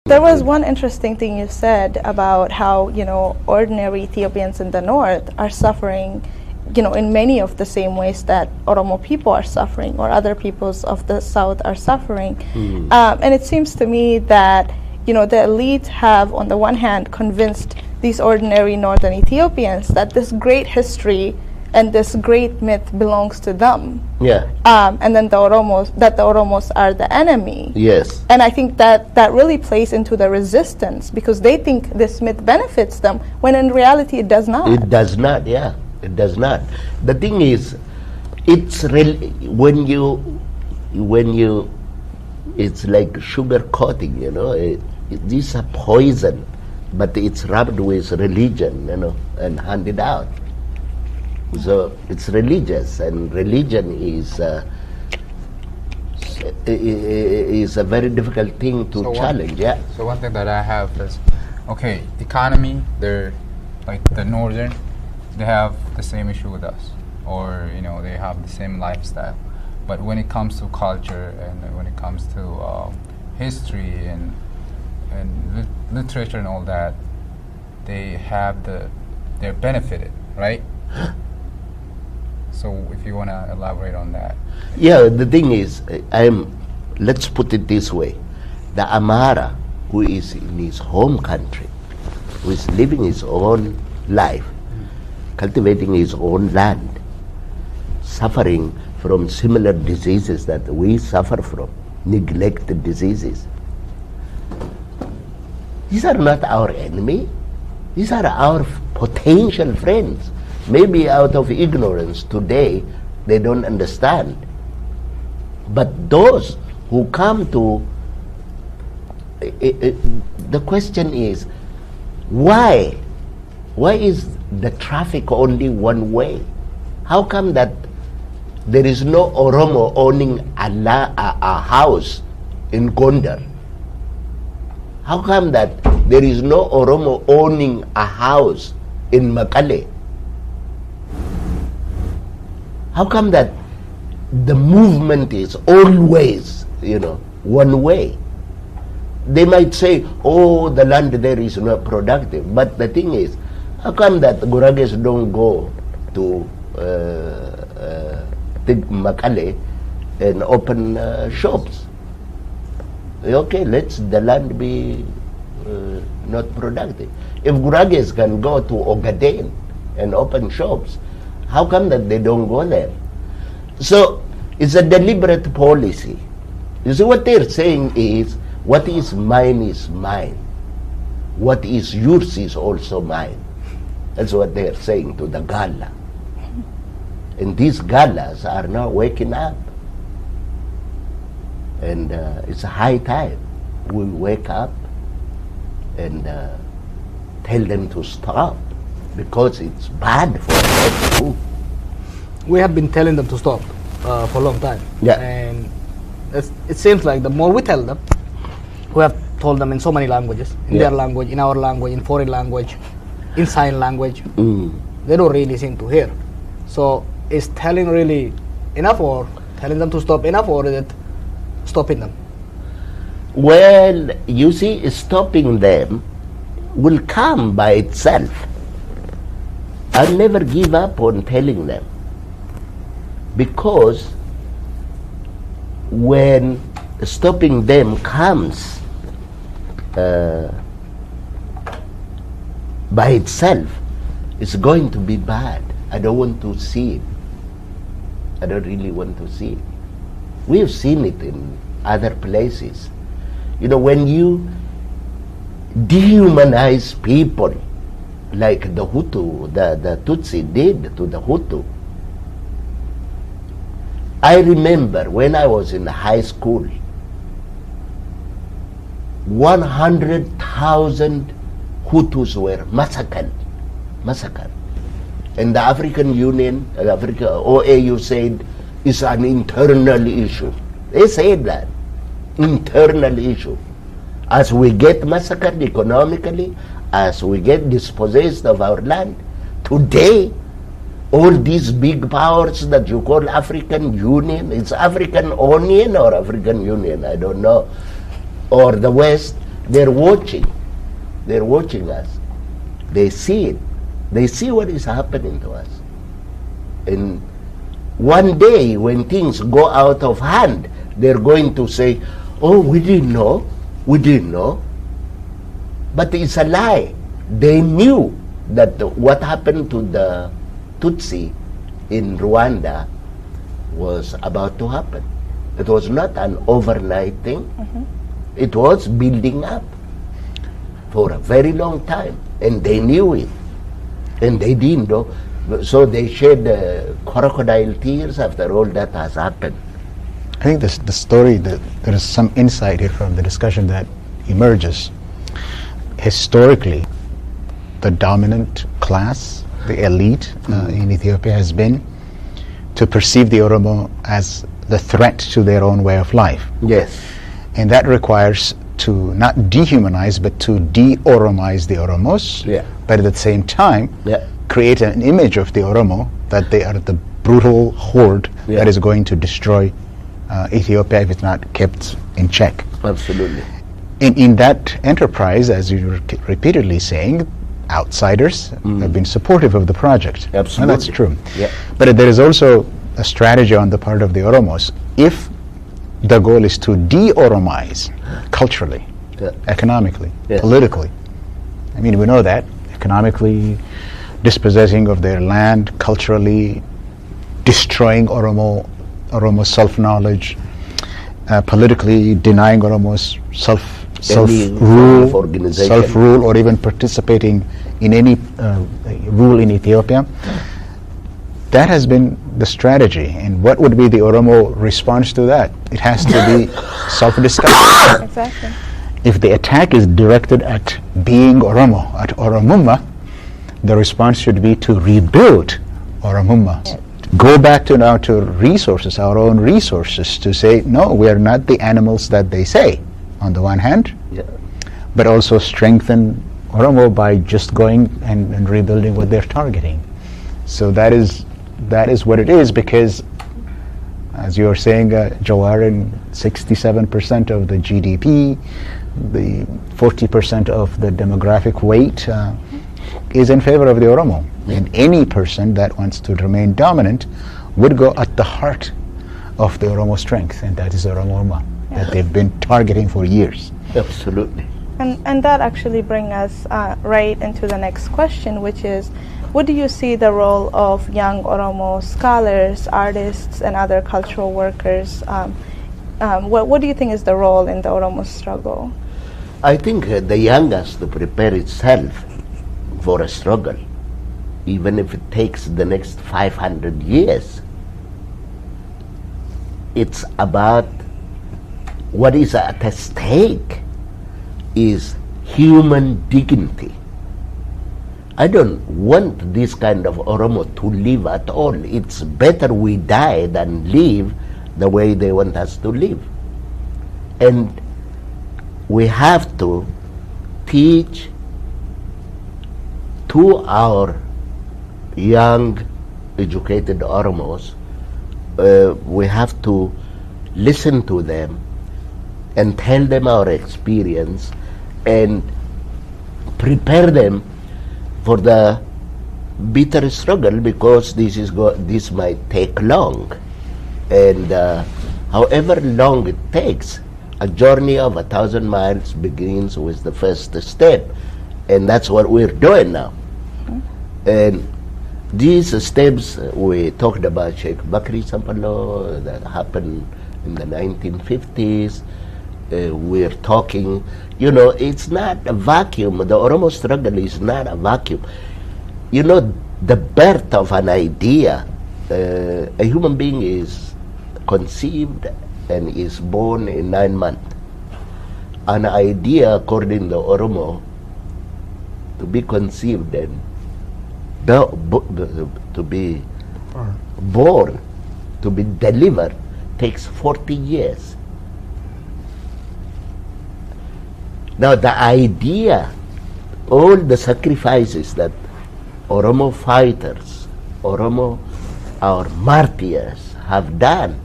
There was one interesting thing you said about how, ordinary Ethiopians in the north are suffering, in many of the same ways that Oromo people are suffering or other peoples of the south are suffering. And it seems to me that, the elite have, on the one hand, convinced these ordinary northern Ethiopians that this great history and this great myth belongs to them. Yeah. And then the Oromos are the enemy. Yes. And I think that really plays into the resistance because they think this myth benefits them when in reality it does not. It does not, yeah. It does not. The thing is, it's when you it's like sugar coating, these are poison, but it's rubbed with religion, and handed out. So it's religious, and religion is a very difficult thing to challenge. So one thing that I have is, okay, economy, they're like the northern, they have the same issue with us, or they have the same lifestyle. But when it comes to culture and when it comes to history and literature and all that, they're benefited, right? So if you want to elaborate on that. Yeah, the thing is, let's put it this way. The Amhara, who is in his home country, who is living his own life, cultivating his own land, suffering from similar diseases that we suffer from, neglected diseases. These are not our enemy. These are our potential friends. Maybe out of ignorance today, they don't understand. But those who come to, the question is, why? Why is the traffic only one way? How come that there is no Oromo owning a house in Gondar? How come that there is no Oromo owning a house in Makale? How come that the movement is always, one way? They might say, oh, the land there is not productive. But the thing is, how come that Gurages don't go to Makale and open shops? Okay, let the land be not productive. If Gurages can go to Ogaden and open shops, how come that they don't go there? So it's a deliberate policy. You see, what they're saying is, what is mine, what is yours is also mine. That's what they're saying to the Gala. And these Galas are now waking up. And it's a high time we wake up and tell them to stop, because it's bad for us too. We have been telling them to stop for a long time. Yeah. And it seems like the more we tell them, we have told them in so many languages, in their language, in our language, in foreign language, in sign language, they don't really seem to hear. So is telling really enough, or telling them to stop enough, or is it stopping them? Well, you see, stopping them will come by itself. I'll never give up on telling them, because when stopping them comes by itself, it's going to be bad. I don't want to see it. I don't really want to see it. We've seen it in other places. When you dehumanize people, like the Hutu, the Tutsi did to the Hutu. I remember when I was in high school, 100,000 Hutus were massacred. And the African Union, OAU said, it's an internal issue. They said that, internal issue. As we get massacred economically, as we get dispossessed of our land, today, all these big powers that you call African Union, it's African Onion or African Union, I don't know, or the West, They're watching. They're watching us. They see it. They see what is happening to us. And one day when things go out of hand, they're going to say, oh, we didn't know. We didn't know. But it's a lie. They knew that what happened to the Tutsi in Rwanda was about to happen. It was not an overnight thing. It was building up for a very long time, and they knew it, and they didn't know. So they shed crocodile tears after all that has happened. I think the story, that there is some insight here from the discussion that emerges. Historically, the dominant class, the elite in Ethiopia, has been to perceive the Oromo as the threat to their own way of life. Yes. And that requires to not dehumanize, but to de-Oromize the Oromos, but at the same time, create an image of the Oromo that they are the brutal horde that is going to destroy Ethiopia if it's not kept in check. Absolutely. In that enterprise, as you were repeatedly saying, outsiders have been supportive of the project. Absolutely. And that's true. Yeah. But there is also a strategy on the part of the Oromos. If the goal is to de-Oromize culturally, economically, politically, I mean, we know that, economically, dispossessing of their land, culturally, destroying Oromo self-knowledge, politically denying Oromo's self-rule, or even participating in any rule in Ethiopia. That has been the strategy. And what would be the Oromo response to that? It has to be self-discovery. Exactly. If the attack is directed at being Oromo, at Oromuma, the response should be to rebuild Oromuma. Go back to resources, our own resources, to say, no, we are not the animals that they say, on the one hand, but also strengthen Oromo by just going and rebuilding what they're targeting. So that is what it is, because, as you were saying, Jawar, 67% of the GDP, the 40% of the demographic weight is in favor of the Oromo. And any person that wants to remain dominant would go at the heart of the Oromo strength, and that is Oromoma, that they've been targeting for years. Absolutely. And that actually brings us right into the next question, which is, what do you see the role of young Oromo scholars, artists, and other cultural workers? What do you think is the role in the Oromo struggle? I think the young has to prepare itself for a struggle, even if it takes the next 500 years. It's about what is at stake is human dignity. I don't want this kind of Oromo to live at all. It's better we die than live the way they want us to live. And we have to teach to our young, educated Oromos, we have to listen to them and tell them our experience and prepare them for the bitter struggle, because this might take long. And however long it takes, a journey of 1,000 miles begins with the first step. And that's what we're doing now. And these steps, we talked about Sheikh Bakri Sampalo, that happened in the 1950s. We're talking, it's not a vacuum. The Oromo struggle is not a vacuum. The birth of an idea, a human being is conceived and is born in 9 months. An idea, according to Oromo, to be conceived and to be born, to be delivered, takes 40 years. Now the idea, all the sacrifices that Oromo fighters, our martyrs have done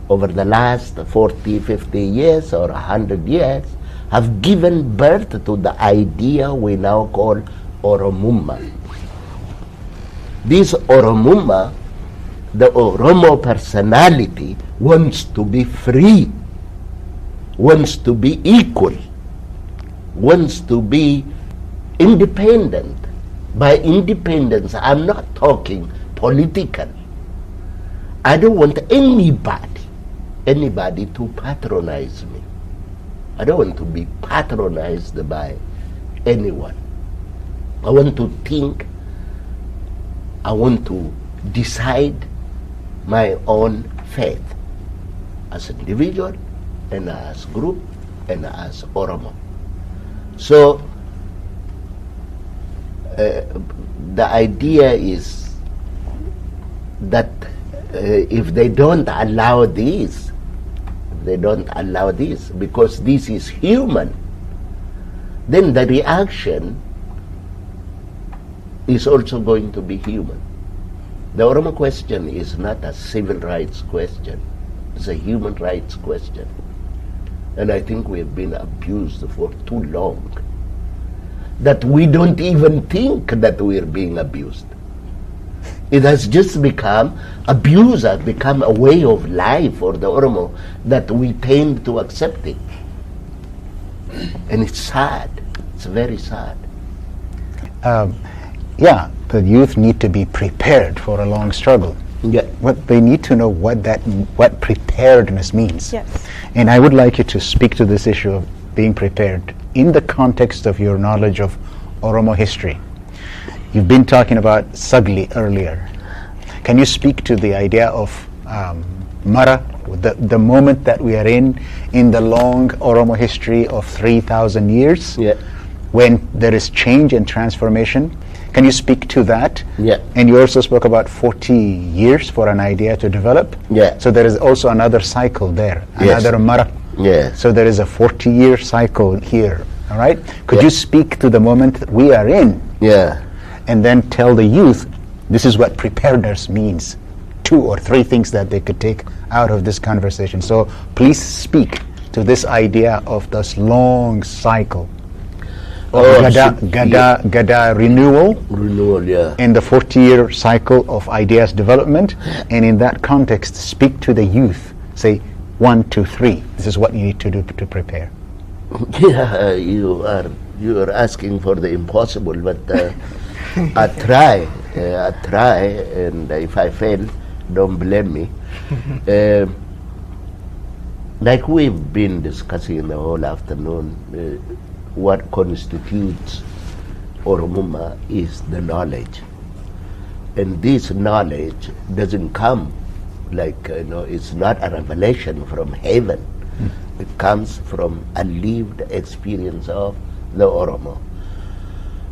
over the last 40, 50 years or 100 years, have given birth to the idea we now call Oromumma. This Oromumma, the Oromo personality, wants to be free, wants to be equal, wants to be independent. By independence, I'm not talking political. I don't want anybody to patronize me. I don't want to be patronized by anyone. I want to think, I want to decide my own fate as an individual and as group and as Oromo. So the idea is that if they don't allow this, because this is human, then the reaction is also going to be human. The Oromo question is not a civil rights question, it's a human rights question. And I think we have been abused for too long that we don't even think that we're being abused. It has just become, abuse has become a way of life for the Oromo that we tend to accept it. And it's sad, it's very sad. Yeah, the youth need to be prepared for a long struggle. Yeah. What they need to know what preparedness means. Yes. And I would like you to speak to this issue of being prepared in the context of your knowledge of Oromo history. You've been talking about Sagli earlier. Can you speak to the idea of Mara, the moment that we are in the long Oromo history of 3,000 years, Yeah. when there is change and transformation? Can you speak to that? Yeah. And you also spoke about 40 years for an idea to develop. Yeah. So there is also another cycle there, Yes. another Mara. Yes. So there is a 40-year cycle here, all right? Could Yeah. you speak to the moment that we are in, Yeah. and then tell the youth this is what preparedness means? 2 or 3 things that they could take out of this conversation. So please speak to this idea of this long cycle of Gada renewal, Yeah. and the 40-year cycle of ideas development. And in that context, speak to the youth. Say 1, 2, 3. This is what you need to do to prepare. Yeah, you are asking for the impossible, but I try, and if I fail, don't blame me. Like we've been discussing the whole afternoon, what constitutes Oromumma is the knowledge. And this knowledge doesn't come like, it's not a revelation from heaven. It comes from a lived experience of the Oromo.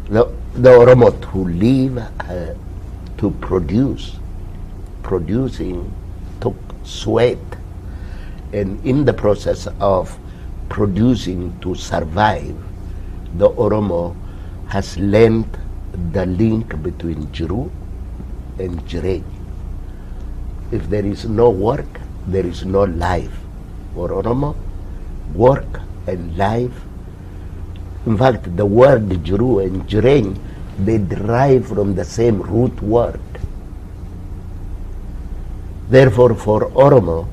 The Oromo to live, to produce. Producing took sweat. And in the process of producing to survive, the Oromo has learned the link between Jiru and Jireng. If there is no work, there is no life. For Oromo, work and life, in fact, the word Jiru and Jireng, they derive from the same root word. Therefore, for Oromo,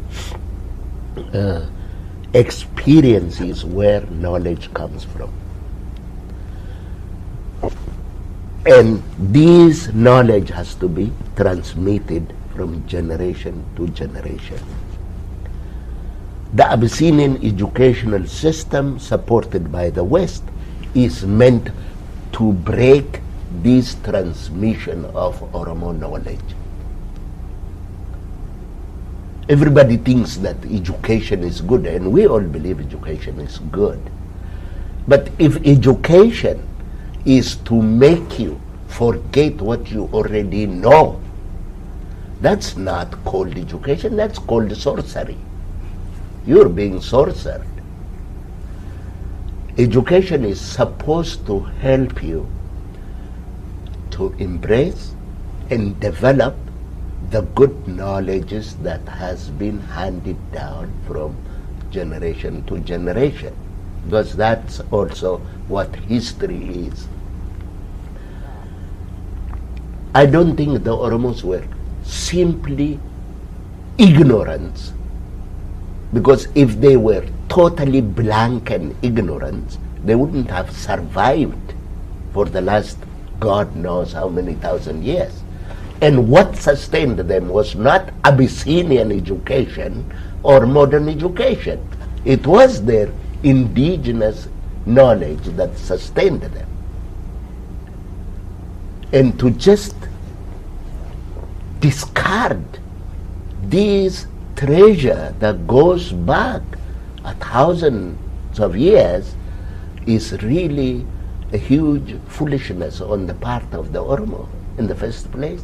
experience is where knowledge comes from. And this knowledge has to be transmitted from generation to generation. The Abyssinian educational system supported by the West is meant to break this transmission of Oromo knowledge. Everybody thinks that education is good, and we all believe education is good. But if education is to make you forget what you already know, that's not called education, that's called sorcery. You're being sorcered. Education is supposed to help you to embrace and develop the good knowledges that has been handed down from generation to generation. because that's also what history is. I don't think the Oromos were simply ignorant, because if they were totally blank and ignorant, they wouldn't have survived for the last God knows how many thousand years. And what sustained them was not Abyssinian education or modern education. It was their indigenous knowledge that sustained them. And to just discard this treasure that goes back thousands of years is really a huge foolishness on the part of the Oromo in the first place,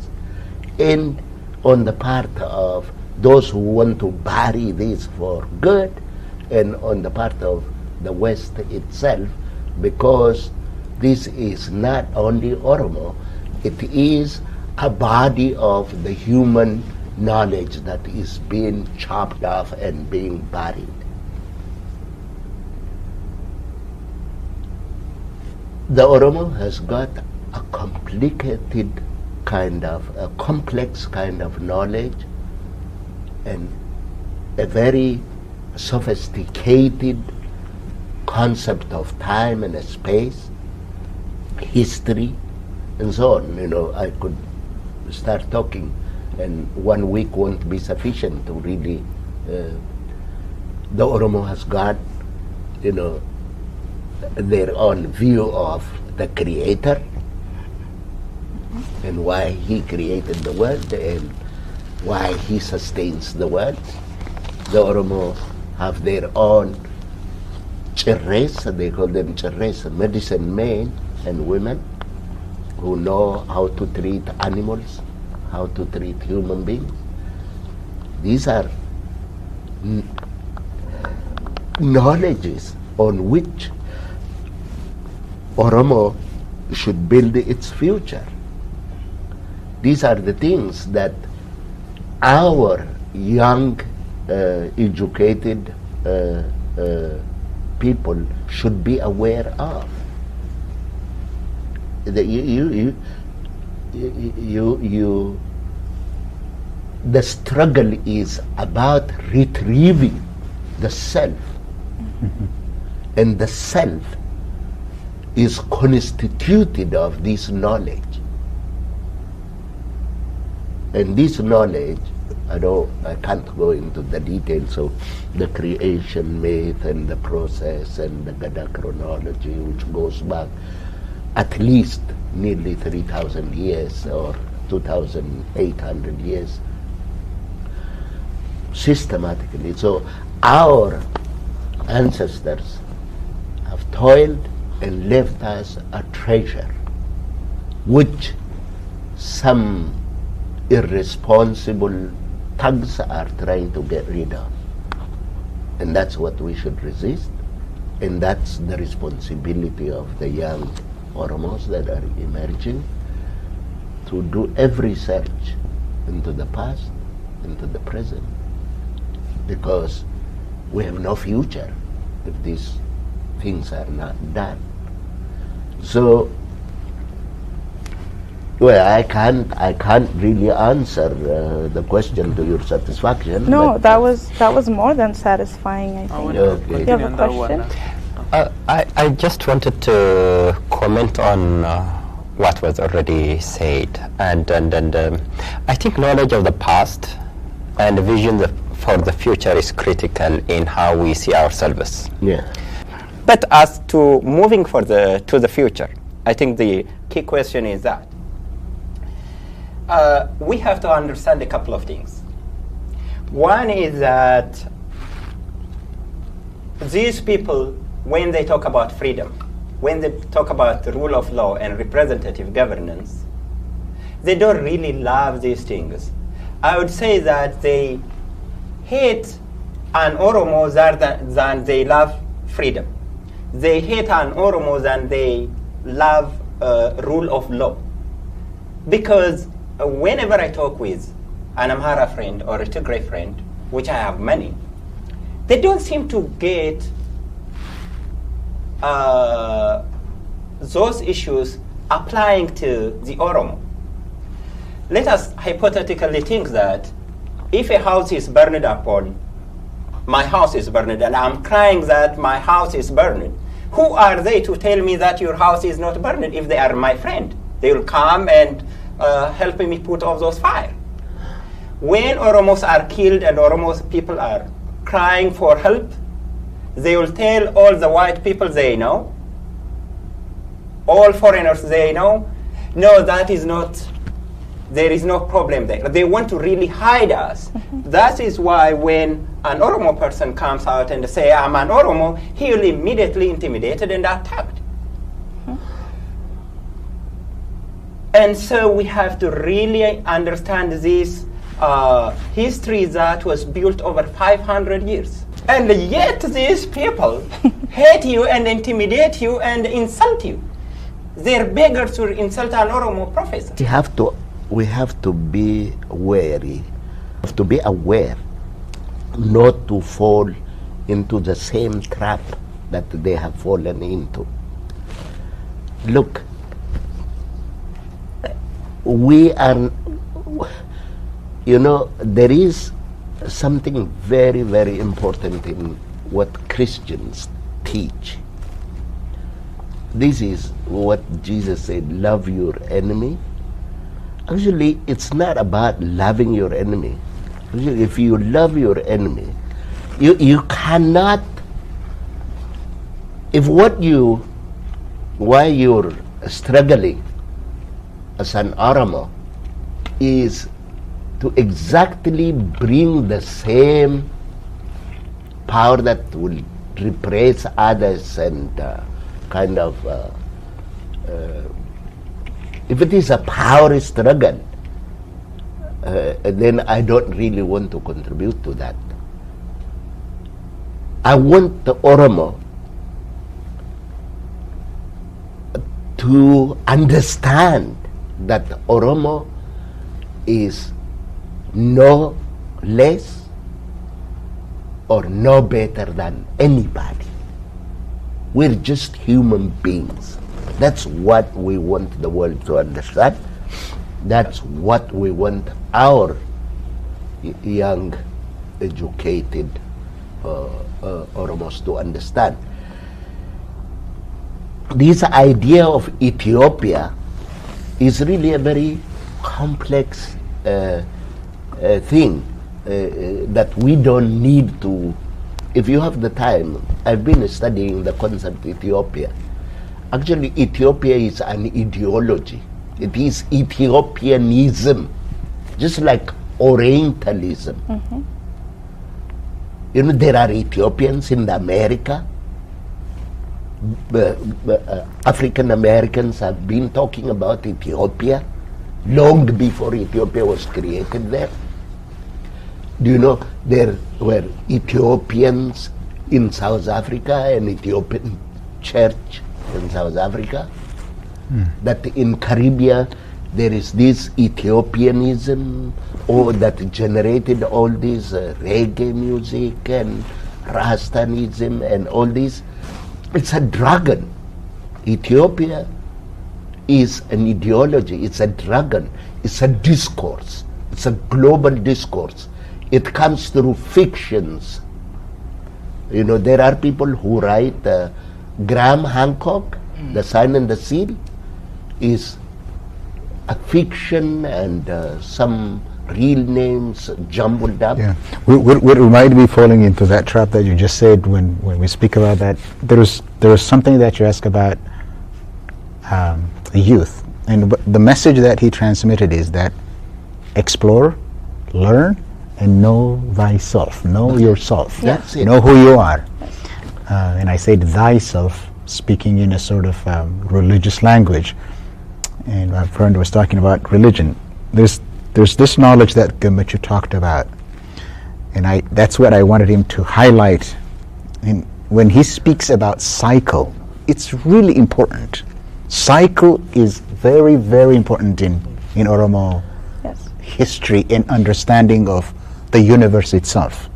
and on the part of those who want to bury this for good, and on the part of the West itself, because this is not only Oromo, it is a body of the human knowledge that is being chopped off and being buried. The Oromo has got a complicated kind of, a complex kind of knowledge, and a very sophisticated concept of time and space, history, and so on. You know, I could start talking, and 1 week won't be sufficient to really. The Oromo has got, you know, their own view of the Creator and why He created the world and why He sustains the world. The Oromo have their own cherres, they call them cherres, medicine men and women who know how to treat animals, how to treat human beings. These are knowledges on which Oromo should build its future. These are the things that our young, educated people should be aware of. The struggle is about retrieving the self, and the self is constituted of this knowledge. And this knowledge, I can't go into the details of the creation myth and the process and the Gada chronology, which goes back at least nearly 3,000 years or 2,800 years systematically. So our ancestors have toiled and left us a treasure which some irresponsible thugs are trying to get rid of. And that's what we should resist. And that's the responsibility of the young Oromos that are emerging, to do every search into the past, into the present, because we have no future if these things are not done. So, well, I can't really answer the question to your satisfaction. No, that was more than satisfying, I think. Okay. You have a question? I just wanted to comment on what was already said, and I think knowledge of the past and vision for the future is critical in how we see ourselves. Yeah. But as to moving to the future, I think the key question is that we have to understand a couple of things. One is that these people, when they talk about freedom, when they talk about the rule of law and representative governance, they don't really love these things. I would say that they hate an Oromo than they love freedom. They hate an Oromo than they love rule of law. Because whenever I talk with an Amhara friend or a Tigray friend, which I have many, they don't seem to get those issues applying to the Oromo. Let us hypothetically think that if a house is burned upon, my house is burned, and I'm crying that my house is burned, who are they to tell me that your house is not burned if they are my friend? They will come and help me put off those fire. When Oromos are killed and Oromos people are crying for help, they will tell all the white people they know, all foreigners they know, no, that is not, there is no problem there. They want to really hide us. That is why when an Oromo person comes out and say, I'm an Oromo, he will immediately intimidated and attacked. And so we have to really understand this history that was built over 500 years. And yet these people hate you and intimidate you and insult you. They're beggars to insult an Oromo professor. We have to be wary, have to be aware not to fall into the same trap that they have fallen into. Look, we are, you know, there is something very, very important in what Christians teach. This is what Jesus said, love your enemy. Actually, it's not about loving your enemy. Actually, if you love your enemy, you cannot, if why you're struggling as an Oromo is to exactly bring the same power that will repress others and if it is a power struggle, then I don't really want to contribute to that. I want the Oromo to understand that Oromo is no less or no better than anybody. We're just human beings. That's what we want the world to understand. That's what we want our young, educated Oromos to understand. This idea of Ethiopia is really a very complex thing that we don't need to. If you have the time, I've been studying the concept Ethiopia. Actually, Ethiopia is an ideology. It is Ethiopianism, just like Orientalism. Mm-hmm. You know, there are Ethiopians in America. African Americans have been talking about Ethiopia long before Ethiopia was created there. Do you know there were Ethiopians in South Africa and Ethiopian church in South Africa? That in Caribbean there is this Ethiopianism that generated all this reggae music and Rastanism and all this. It's a dragon. Ethiopia is an ideology. It's a dragon. It's a discourse. It's a global discourse. It comes through fictions. You know, there are people who write Graham Hancock, The Sign and the Seal, is a fiction and some real names jumbled up. Yeah. What reminded me falling into that trap that you just said when we speak about that, there was something that you asked about the youth. And the message that he transmitted is that explore, learn, and know thyself. Know yourself. That's it. Know who you are. And I said thyself, speaking in a sort of religious language. And my friend was talking about religion. There's this knowledge that Gemetchu talked about, and that's what I wanted him to highlight. And when he speaks about cycle, it's really important. Cycle is very, very important in Oromo history and understanding of the universe itself.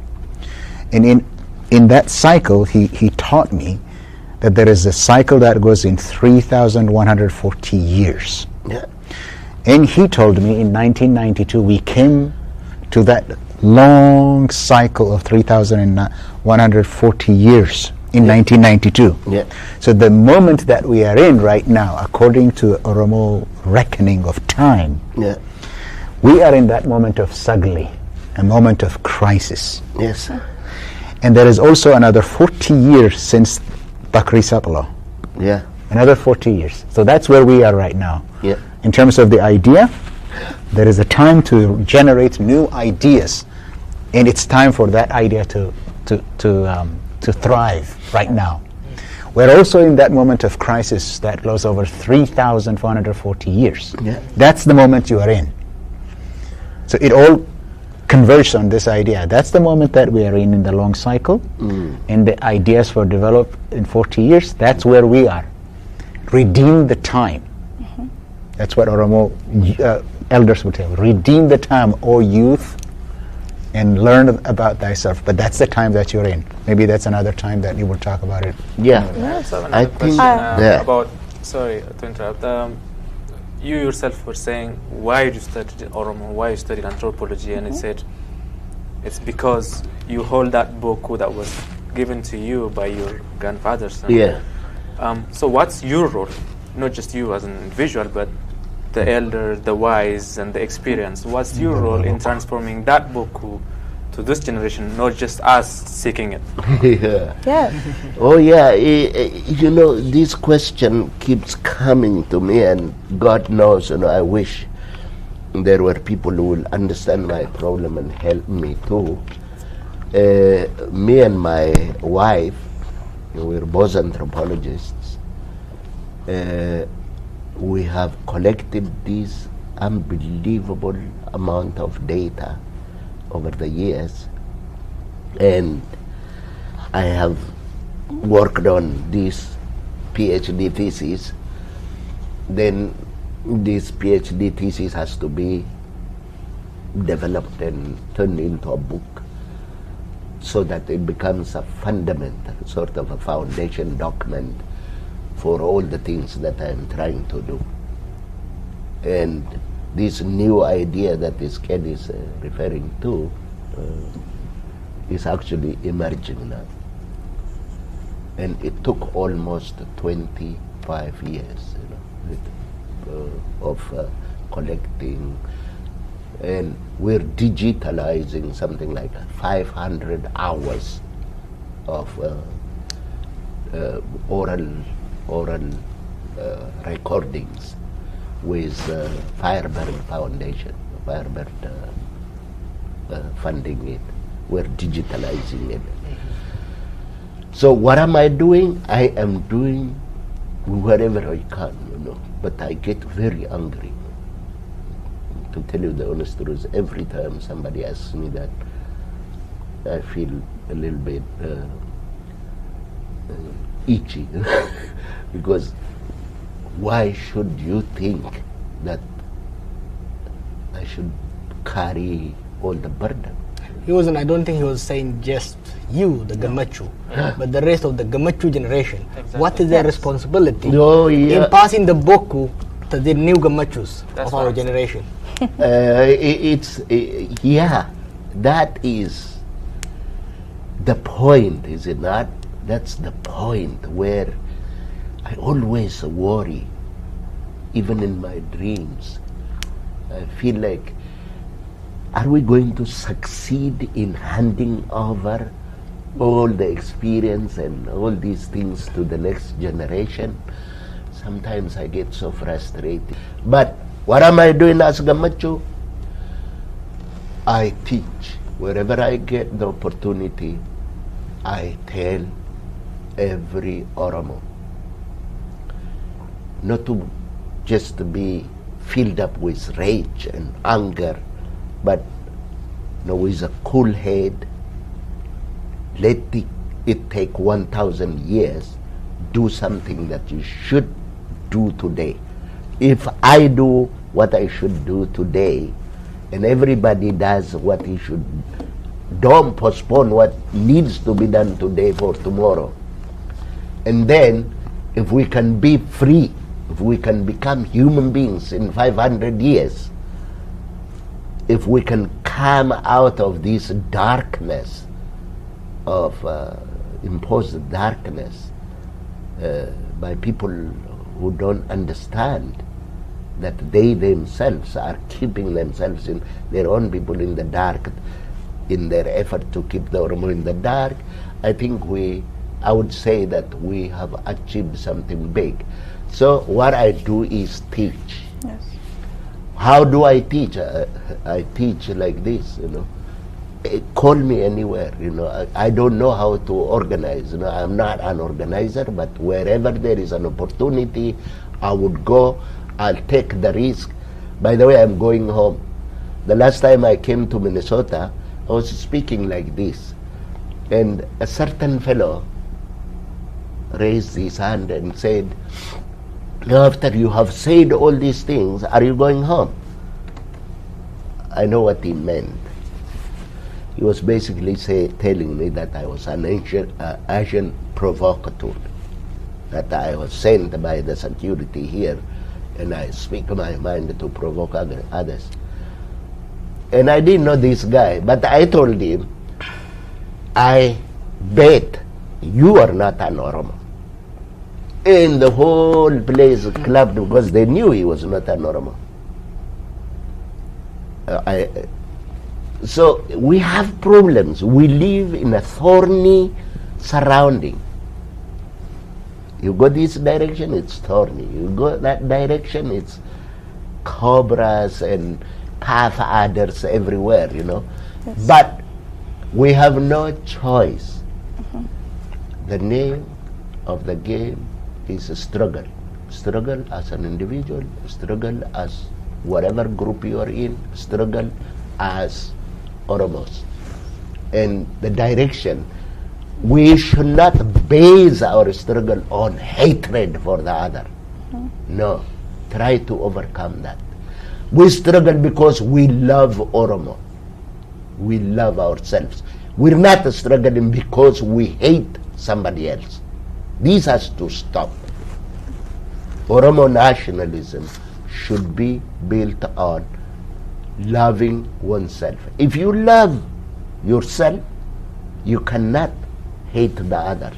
And in that cycle, he taught me that there is a cycle that goes in 3,140 years. Yeah. And he told me in 1992 we came to that long cycle of 3,140 years in 1992. Yeah. So the moment that we are in right now, according to Oromo reckoning of time, Yeah. we are in that moment of sagli, a moment of crisis. Yes. And there is also another 40 years since Bakri Sapalo. Yeah. Another 40 years. So that's where we are right now. Yeah. In terms of the idea, there is a time to generate new ideas, and it's time for that idea to thrive right now. We're also in that moment of crisis that goes over 3,440 years. Yeah. That's the moment you are in. So it all converges on this idea. That's the moment that we are in the long cycle, and the ideas for develop in 40 years, that's where we are. Redeem the time. That's what Oromo elders would tell. Redeem the time, O youth, and learn about thyself. But that's the time that you're in. Maybe that's another time that you will talk about it. Yeah. So I another think question yeah. about, sorry to interrupt, you yourself were saying why you studied Oromo, why you studied anthropology, and it said it's because you hold that book that was given to you by your grandfathers. Yeah. So what's your role? Not just you as an individual, but the elder, the wise, and the experience. What's your role in transforming that book to this generation, not just us seeking it? Yeah. Yeah. Oh yeah, you know, this question keeps coming to me, and God knows, you know, I wish there were people who will understand my problem and help me too. Me and my wife, we're both anthropologists. We have collected this unbelievable amount of data over the years, and I have worked on this PhD thesis. Then this PhD thesis has to be developed and turned into a book so that it becomes a fundamental, sort of a foundation document for all the things that I'm trying to do. And this new idea that this Ken is referring to is actually emerging now. And it took almost 25 years, of collecting, and we're digitalizing something like 500 hours of oral recordings with Firebird Foundation, Firebird funding it. We're digitalizing it. So what am I doing? I am doing whatever I can, but I get very angry. To tell you the honest truth, every time somebody asks me that, I feel a little bit itchy. Because why should you think that I should carry all the burden? He wasn't, I don't think he was saying just you, the Gemetchu, but the rest of the Gemetchu generation. Exactly. What is their responsibility yeah. in passing the boku to the new Gemechus That's of our what I'm generation? Yeah, that is the point, is it not? That's the point where I always worry, even in my dreams. I feel like, are we going to succeed in handing over all the experience and all these things to the next generation? Sometimes I get so frustrated. But what am I doing as Gemetchu? I teach. Wherever I get the opportunity, I tell every Oromo not to just to be filled up with rage and anger, but with a cool head, let it take 1,000 years, do something that you should do today. If I do what I should do today, and everybody does what he should, don't postpone what needs to be done today for tomorrow, And then, if we can be free, if we can become human beings in 500 years, if we can come out of this darkness of imposed darkness by people who don't understand that they themselves are keeping themselves in their own people in the dark, in their effort to keep the Oromo in the dark, I think I would say that we have achieved something big. So what I do is teach. Yes. How do I teach? I teach like this, you know. Call me anywhere, you know. I don't know how to organize, you know. I'm not an organizer, but wherever there is an opportunity, I would go. I'll take the risk. By the way, I'm going home. The last time I came to Minnesota, I was speaking like this, and a certain fellow raised his hand and said, after you have said all these things, are you going home? I know what he meant. He was basically telling me that I was an Asian provocateur, that I was sent by the security here, and I speak my mind to provoke others. And I didn't know this guy, but I told him, I bet you are not an Oromo. And the whole place clapped because they knew he was not an Oromo. So we have problems. We live in a thorny surrounding. You go this direction, it's thorny. You go that direction, it's cobras and path adders everywhere, you know. Yes. But we have no choice. The name of the game is a struggle. Struggle as an individual, struggle as whatever group you are in, struggle as Oromos. And the direction, we should not base our struggle on hatred for the other. No, try to overcome that. We struggle because we love Oromo. We love ourselves. We're not struggling because we hate somebody else. This has to stop. Oromo nationalism should be built on loving oneself. If you love yourself, you cannot hate the other.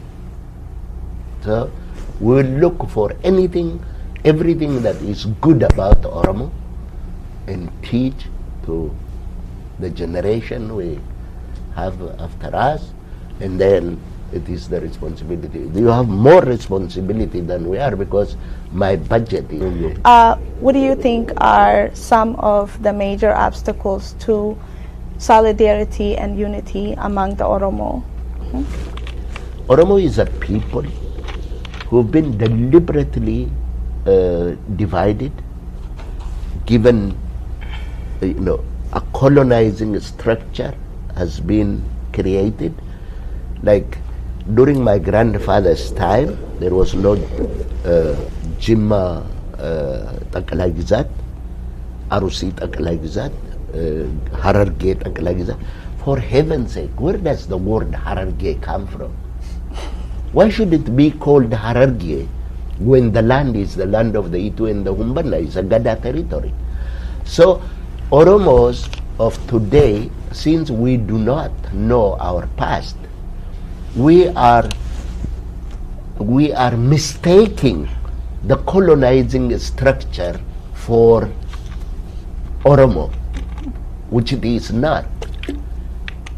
So we will look for everything that is good about Oromo and teach to the generation we have after us, and then it is the responsibility. You have more responsibility than we are because my budget is... What do you think are some of the major obstacles to solidarity and unity among the Oromo? Oromo is a people who've been deliberately divided, given, a colonizing structure has been created. Like during my grandfather's time, there was no Jimma Takalagizat, Arusi Takalagizat, Hararge Takalagizat. For heaven's sake, where does the word Hararge come from? Why should it be called Hararge when the land is the land of the Itu and the Humbana, is a Gada territory? So Oromos of today, since we do not know our past, we are mistaking the colonizing structure for Oromo, which it is not.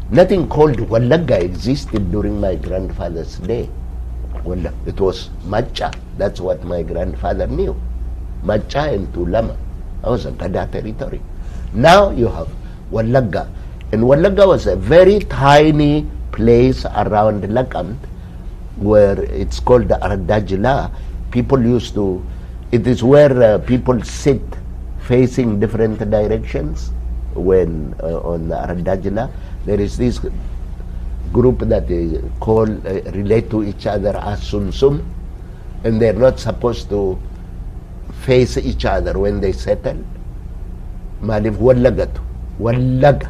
Nothing called Wallaga existed during my grandfather's day. It was Macha. That's what my grandfather knew. Macha and Tulama. That was a Gada territory. Now you have Wallaga. And Wallaga was a very tiny place around Lakamt, where it's called the Ardajila. People used to, it is where people sit facing different directions when on the Ardajila. There is this group that they relate to each other as Sumsum, and they're not supposed to face each other when they settle. Malif Wallaga.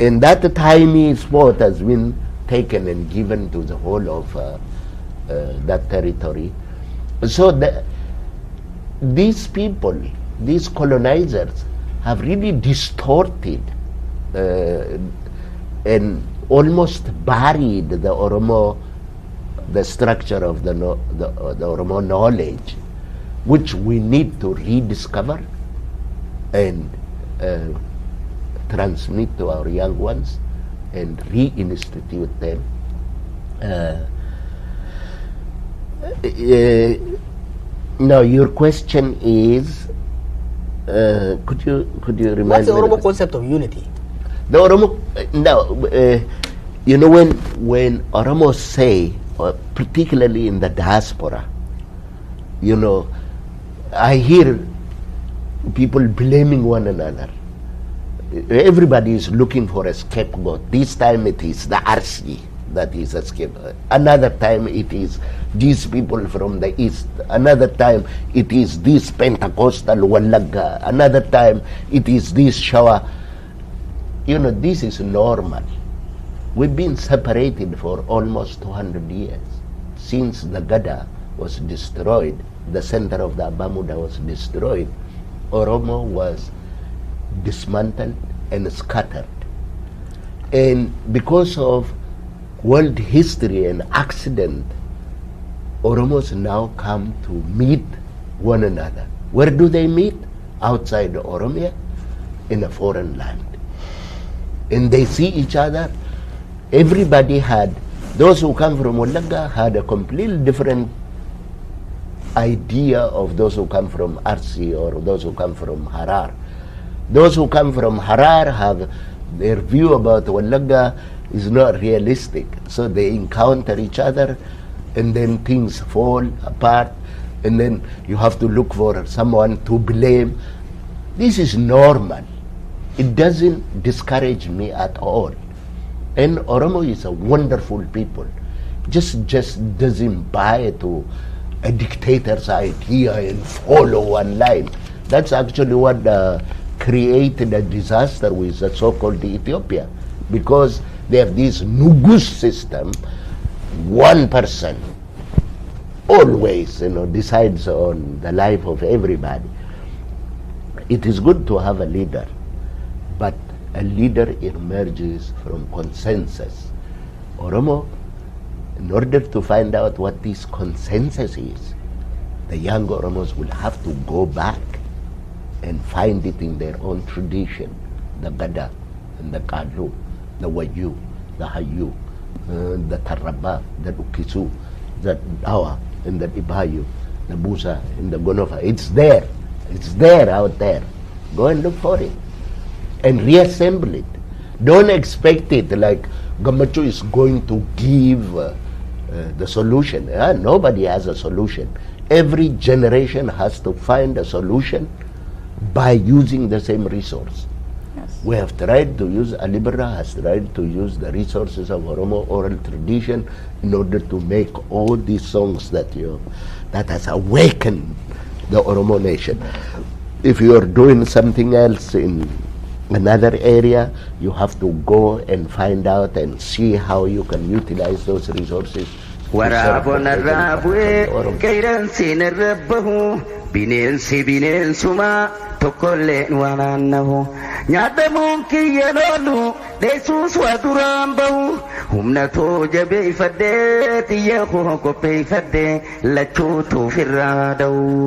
And that tiny spot has been taken and given to the whole of that territory. So these people, these colonizers, have really distorted and almost buried the Oromo, the structure of the Oromo knowledge, which we need to rediscover and transmit to our young ones and reinstitute them. Now your question is, could you remind what's the me? Oromo concept of unity? The Oromo, you know, when Oromos say, particularly in the diaspora, you know, I hear people blaming one another. Everybody is looking for a scapegoat. This time it is the RC that is a scapegoat. Another time it is these people from the east. Another time it is this Pentecostal Walaga. Another time it is this Shawa. You know, this is normal. We've been separated for almost 200 years. Since the Gada was destroyed, the center of the Abamuda was destroyed, Oromo was dismantled and scattered. And because of world history and accident, Oromos now come to meet one another. Where do they meet? Outside Oromia, in a foreign land. And they see each other. Everybody had, those who come from Walaga had a completely different idea of those who come from Arsi or those who come from Harar. Those who come from Harar have their view about Walaga is not realistic. So they encounter each other and then things fall apart and then you have to look for someone to blame. This is normal. It doesn't discourage me at all. And Oromo is a wonderful people. Just doesn't buy to a dictator's idea and follow one line. That's actually what created a disaster with the so-called Ethiopia, because they have this Nugus system. One person always, decides on the life of everybody. It is good to have a leader, but a leader emerges from consensus. Oromo, in order to find out what this consensus is, the young Oromos will have to go back and find it in their own tradition. The Gada and the Kalu, the Wayu, the Hayu, the Taraba, the Ukisu, the Dawa, and the Ibayu, the Busa, and the Gonofa. It's there. It's there out there. Go and look for it and reassemble it. Don't expect it like Gemetchu is going to give the solution. Nobody has a solution. Every generation has to find a solution by using the same resource. Yes. We have tried to use, Ali Birra has tried to use the resources of Oromo oral tradition in order to make all these songs that has awakened the Oromo nation. If you are doing something else in another area, you have to go and find out and see how you can utilize those resources. Bineensi bineensuma tokkolleen waan aannahu nyaatamuun kiyya loolu deessuus waa duraan bahu humna too jabeeffadhee xiyya koo qopheeffadhee lachuutu ofirraa da'u.